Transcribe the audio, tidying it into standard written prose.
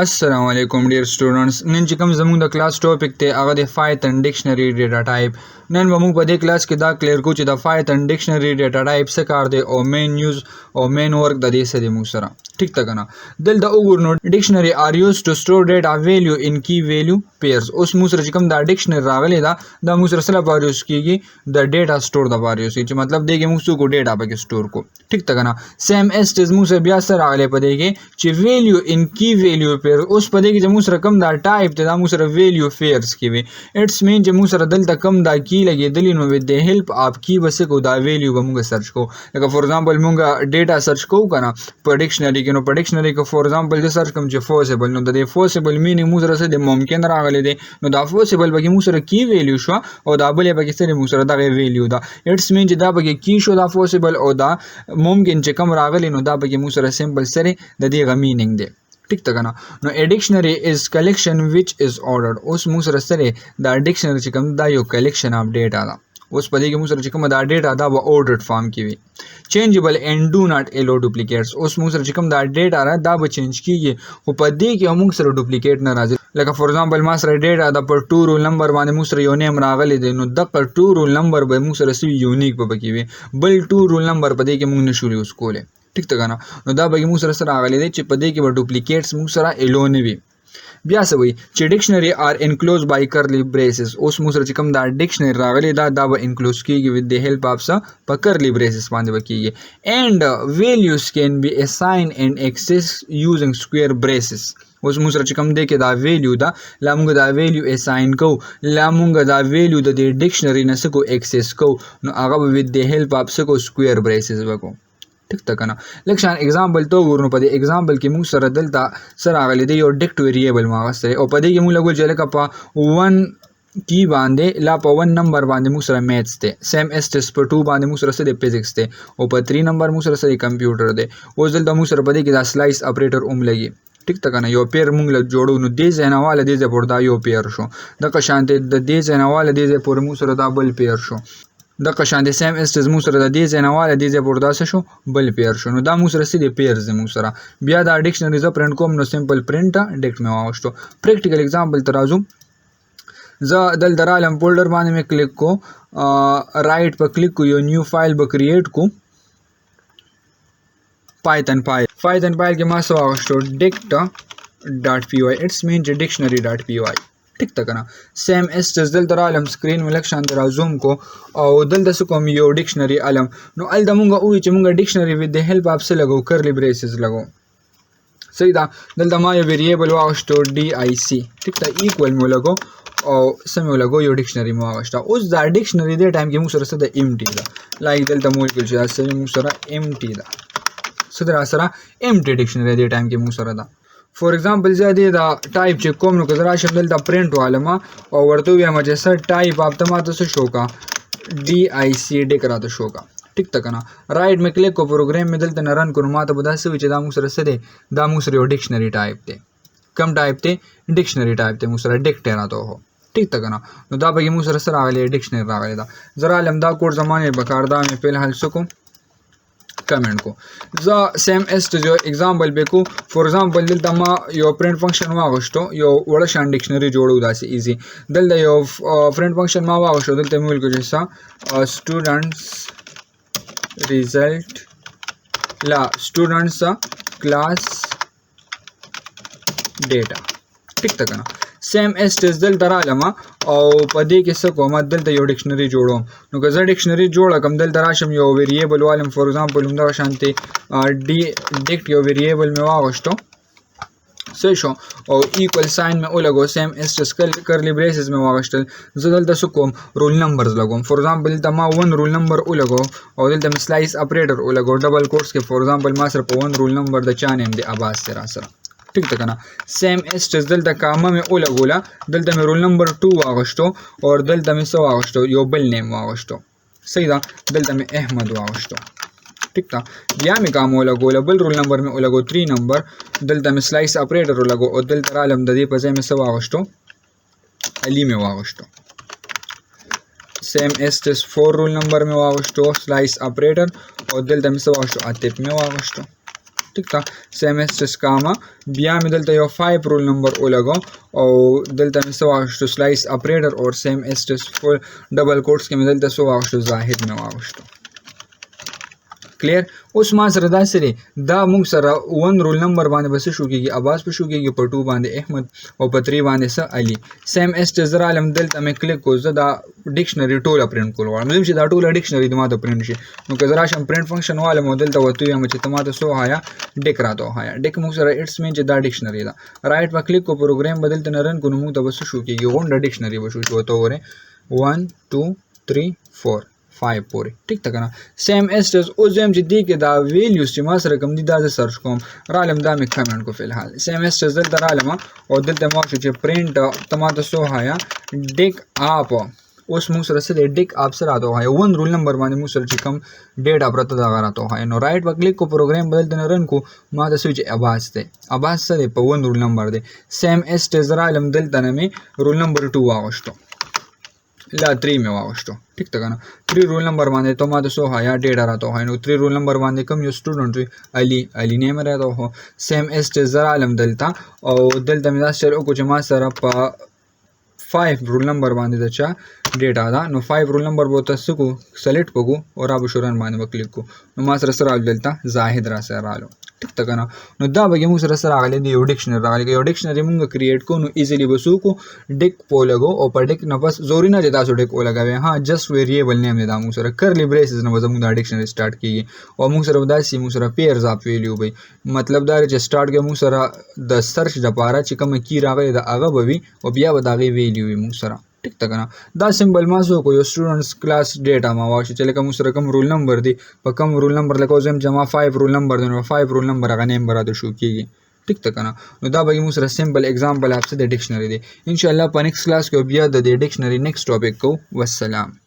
अस्सलामुअलैकुम dear students. None چې کوم زموږ د کلاس ټاپک ته هغه د پایتن ډکشنری ډیټا ټایپ. نن به موږ په دې کلاس کې دا کلیر کو چې د پایتن ډکشنری ډیټا ټایپ څه کار دی او مین یوز او مین ورک د دې سره موږ سره ټیک تا کنه. دلته وګورئ ډکشنری آر یوز ټو سٹور ډیټا ویلیو ان کی ویلیو پیئرز. اوس موږ سره چې کوم دا ډکشنری راغلی دا موږ سره سره لپاره یوز کیږي د ډیټا سٹور د لپاره یوز کیږي چې مطلب دی کې موږ څه کو ډیټا پکې سٹور کو ټیک تا کنه. سیم ایس ټز موږ سره بیا سره راغلی په دې کې چې ویلیو ان کی ویلیو پیر. اوس په دې کې موږ سره کوم دا ټایپ ته دا موږ سره ویلیو پیئرز کې وي اټس مین چې موږ سره دلته کوم دا کی لګېدلی نو with the help of key بس کو دا ویلیو به موږ سرچ کو. لکه فور ایگزامپل موږ ډیټا سرچ کو کنه په ډکشنری کې نو په ډکشنری کې فور ایگزامپل چې سرچ کوم چې فورسیبل نو د دې فورسیبل مینینګ موږ سره د ممکن راغلی دی نو دا فورسیبل به موږ سره کی ویلیو شو او دا بل به کې سره موږ سره دا ویلیو دا اټس مین چې دا به کی شو دا فورسیبل او دا ممکن چې کوم راغلی نو دا به موږ سره سمپل سره د دې غ مینینګ دی ټیک تا کنه. نو ا ډکشنری از کلیکشن وچ از ordered. اوس موږ سره سره دا ډکشنری چې کوم دا یو کلیکشن اف ډیټا دا اوس په دې کې موږ سره چې کوم دا ډیټا دا به ordered فارم کې وي چینجبل and do not allow duplicates. اوس موږ سره چې کوم دا ډیټا را دا به چینج کیږي خو په دې کې موږ سره ډوپلیکیټ نه راځي. لکه فور ایگزامپل ما سره ډیټا دا پر 2 رول نمبر باندې موږ سره یو نیم راغلی دی نو د پر 2 رول نمبر به موږ سره سوي یونیک به پکې وي بل 2 رول نمبر په دې کې موږ نشو یوز کولی ټیک تا کنه. نو دا به موږ سره راغلی دی چې په دې کې به ډوپلیکیټس موږ سره الو نه وي. بیا څه وایي چې ډکشنری آر انکلوز بای کرلی بریسز. اوس موږ سره چې کوم دا ډکشنری راغلی دا به انکلوز کیږي with the help of څه په کرلی بریسز باندې به کیږي and values can be assigned and accessed using square braces. اوس موږ سره چې کوم دی کې دا ویلیو دا لا موږ دا ویلیو اساین کو لا موږ دا ویلیو د دې ډکشنری نه څه کو ایکسس کو نو هغه به with the help of څه کو سکوير بریسز وکړو ټیک تا کنه. لکه شان اگزامپل تو ورنو په دې اگزامپل کې موږ سره دلته سره راغلی دی یو ډیکټ ویریبل ما غسته او په دې کې موږ لګول چې لکه په 1 کی باندې لا په 1 نمبر باندې موږ سره میثس ته سیم اس ټس په 2 باندې موږ سره سره فزکس ته او په 3 نمبر موږ سره سره کمپیوټر دی. اوس دلته موږ سره په دې کې دا سلایس اپریټر لګي ټیک تا کنه. یو پیر موږ له جوړو نو دې ځنواله دې پور دا یو پیر شو د قشانته د دې ځنواله دې پور موږ سره دا بل پیر شو د قشانته سیم اس ټز موږ سره د دې ځنواله دې پور دا شو بل پیر شو نو دا موږ سره سې پیرز موږ سره بیا دا ډکشنری ز پرنٹ کوم نو سمپل پرنٹ ډیکټ مې واغشتو. پریکټیکل اگزامپل ترازو ز دل درالم فولډر باندې مې کلیک کو رائټ په کلیک کو یو نیو فایل به کریټ کو پایتن فایل کې ما سو واغشتو dicta.py اټس مین dictionary.py ټیک تا کنه. سیم اس ټز دل درالم سکرین ملک شان درا زوم کو او دلته څه کوم یو ډکشنری علم نو ال د مونږه وی چې مونږه ډکشنری with the help of څه لګو کرلی بریسز لګو صحیح دا. دلته ما یو ویریبل واغشتو dic ټیک تا ایکوال مو لګو او سم لګو یو ډکشنری مو واغشتا. اوس دا ډکشنری د ټایم کې موږ سره څه د امټی دا لایک دلته مو لیکل چې اصل موږ سره امټی دا څه در سره امټی ډکشنری د ټایم کې موږ سره دا. فور ایگزامپل زیاده دا ټایپ چې کوم نو کزرا شامل دا پرنٹ والما او ورته وایم چې سر ټایپ اپ ته ماته څه شو کا dic ډیک راته شو کا ټیک تا کنه. رائټ می کلیک کو پروګرام می دلته رن کو ماته بدا څه چې دا موږ سره سره دا موږ سره یو ډکشنری ټایپ ته کم ټایپ ته ډکشنری ټایپ ته موږ سره ډیکټ راته هو ټیک تا کنه. نو دا به موږ سره راغلی ډکشنری راغلی دا زرا لم دا کوډ زمانه بکاردا می په حل سکو کمنٹ کو ز سیم اس ټ جو ایگزامپل به کو فور ایگزامپل دلته ما یو پرنٹ فنکشن واغشتو یو وړ شان ډکشنری جوړو داسې ایزی دلته یو پرنٹ فنکشن ما واغشتو دلته مول کو جسا سټوډنټس ریزلټ لا سټوډنټس کلاس ډیټا ټیک تا کنه. سیم اس ټز دل درالم او په دې کې څه کوم دلته یو ډکشنری جوړوم نو که زه ډکشنری جوړ کم دل دراشم یو ویریبل والم فور ایگزامپل هم دا شانتي ډیکټ یو ویریبل می واغشتو څه شو او ایکوال ساين می ولګو سیم اس ټز کرلی بریسز می واغشتل زه دلته څه کوم رول نمبرز لګوم فور ایگزامپل دلته ما 1 رول نمبر ولګو او دلته می سلایس اپریټر ولګو ډبل کوټس کې فور ایگزامپل ما سره په 1 رول نمبر د چا نیم دی اباس سره سره ټیک تا کنه. سیم اس ټز دلته کامه می ولګولا دلته می رول نمبر 2 واغشتو او دلته می سو واغشتو یو بل نیم واغشتو صحیح دا دلته می احمد واغشتو ټیک تا. بیا می کام ولګولا بل رول نمبر می ولګو 3 نمبر دلته می سلایس اپریټر ولګو او دلته رالم د دې په ځای می سو واغشتو علی می واغشتو. سیم اس ټز 4 رول نمبر می واغشتو سلایس اپریټر او دلته می سو واغشتو اتپ می واغشتو ټیک تا سیم ایس کاما بیا مې دلته یو 5 رول نمبر ولګو او دلته مې سو واغشتو سلایس اپریټر اور سیم ایس فول ډبل کوټس کې مې دلته سو واغشتو زاهد مې واغشتو کلیر اوس ما سره دا سره دا موږ سره 1 رول نمبر باندې بس شو کېږي عباس په شو کېږي په 2 باندې احمد او په 3 باندې س علي سیم ایس زرا علم دلته مې کلیک کو زه دا ډکشنری ټوله پرینټ کول غواړم چې دا ټوله ډکشنری د ما ته پرینټ شي نو که زرا شم پرینټ فنکشن واله مودل ته وته یم چې تماته سو هایا ډک راته هایا ډک موږ سره اټس مین چې دا ډکشنری دا رائټ په کلیک کو پروګرام بدلته نه رن کو نو موږ ته بس شو کېږي غونډه ډکشنری وشو چې وته وره 1 2 3 4 5 پورې ټیک تا کنه سیم ایس او زم چې دی کې دا ویلیوز چې ما سره کوم دي دا سرچ کوم رالم دا مې کمنټ کو فلحال سیم ایس دلته رالم او دلته ما چې پرینټ تماته سو هایا ډیک اپ اوس موږ سره څه ډیک اپ سره راته هایا 1 رول نمبر باندې موږ سره چې کوم ډیټا پرته دا راته هایا نو رائټ په کلیک کو پروګرام بدلته نه رن کو ما د سوچ عباس ته عباس سره په 1 رول نمبر دی سیم ایس رالم دلته نه مې رول نمبر 2 واغشتو لا 3 में वावस्तो ठीक था ना 3 roll number बांधे तो मां सो हाया डेटा रहता है नो 3 रोल नंबर बांधे कम यो स्टूडेंट अली नेम रहता हो सेम एस जरा आलम दलता और दलता में चलो कुछ मा सर 5 रोल नंबर बांधे दचा डेटा था नो 5 रोल नंबर बोता सुको सेलेक्ट पगो और अब शुरन बांधे क्लिक को नो मा सर दलता जाहिद रा सर आलो ठीक था ना नो दा बगे मु सर आगले दी डिक्शनरी आगले यो डिक्शनरी मुंग क्रिएट को नो इजीली बसु को डिक पोलगो और पर डिक न बस जोरी ना जता सो डिक ओ लगावे हां जस्ट वेरिएबल नेम दे दा मु सर करली ब्रेसेस न बस मु दा डिक्शनरी स्टार्ट की और मु सर उदासी मु सर पेयर्स ऑफ वैल्यू भाई मतलब दार जे स्टार्ट के मु सर द सर्च द पारा ची कम की रागे दा आगा बवी और बिया बदागे वैल्यू मु सर ठीक था ना दा सिंबल मा सो को स्टूडेंट्स क्लास डेटा मा वाश चले कम सर कम रोल नंबर दी पर कम रोल नंबर लको जम जमा 5 रोल नंबर देनो 5 रोल नंबर का नेम बरा तो शो कीगी ठीक था ना नो दा बगी मुसरा सिंपल एग्जांपल आपसे द डिक्शनरी दे इंशाल्लाह पर नेक्स्ट क्लास को बिया द डिक्शनरी नेक्स्ट टॉपिक को वस्सलाम।